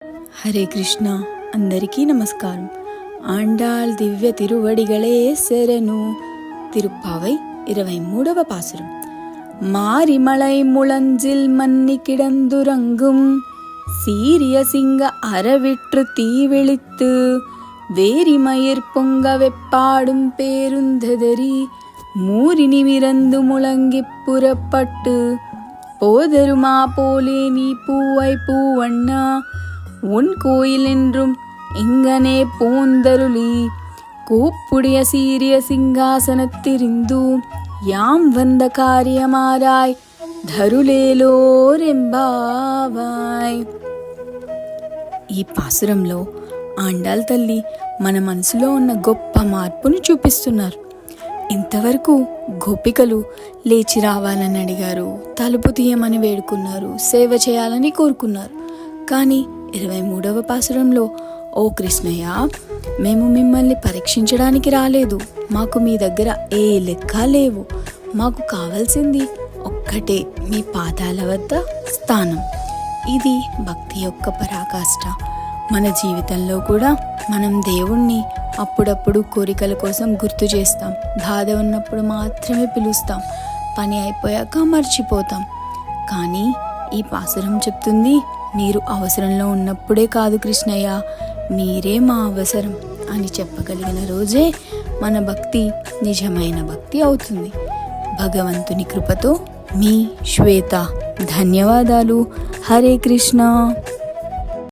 హరే కృష్ణ. అందరికీ నమస్కారం. ఆండాళ్ దివ్య తిరువడిగళే శరణు. తిరుప్పావై 23వ పాసురం. மாரிமலை முழஞ்சில் மன்னி கிடந்துறங்கும் சீரிய சிங்க அறவிற்று தீவிழித்து வேரிமயிர் பொங்க வெப்பாடும் பேருந்ததறி மூரினி விரந்து முழங்கி புறப்பட்டு போதருமா போலே நீ பூவை பூவண்ணா உன் கோயில் என்றும் எங்கனே போந்தருளி கூப்புடைய சீரிய சிங்காசனத்திரிந்து యాం వంద కార్యమారాయ్ ధరులేలోరెంబావాయ్. ఈ పాసురంలో ఆండాళ్ తల్లి మన మనసులో ఉన్న గొప్ప మార్పును చూపిస్తున్నారు. ఇంతవరకు గోపికలు లేచి రావాలని అడిగారు, తలుపు తీయమని వేడుకున్నారు, సేవ చేయాలని కోరుకున్నారు. కానీ 23వ పాసురంలో, ఓ కృష్ణయ్య, మేము మిమ్మల్ని పరీక్షించడానికి రాలేదు, మాకు మీ దగ్గర ఏ లెక్క లేవు, మాకు కావాల్సింది ఒక్కటే, మీ పాదాల వద్ద స్థానం. ఇది భక్తి యొక్క పరాకాష్ట. మన జీవితంలో కూడా మనం దేవుణ్ణి అప్పుడప్పుడు కోరికల కోసం గుర్తు చేస్తాం, బాధ ఉన్నప్పుడు మాత్రమే పిలుస్తాం, పని అయిపోయాక మర్చిపోతాం. కానీ ఈ పాసురం చెప్తుంది, మీరు అవసరంలో ఉన్నప్పుడే కాదు కృష్ణయ్య, మీరే మా అవసరం అని చెప్పగలిగిన రోజే మన భక్తి నిజమైన భక్తి అవుతుంది. భగవంతుని కృపతో మీ శ్వేత. ధన్యవాదాలు. హరే కృష్ణ.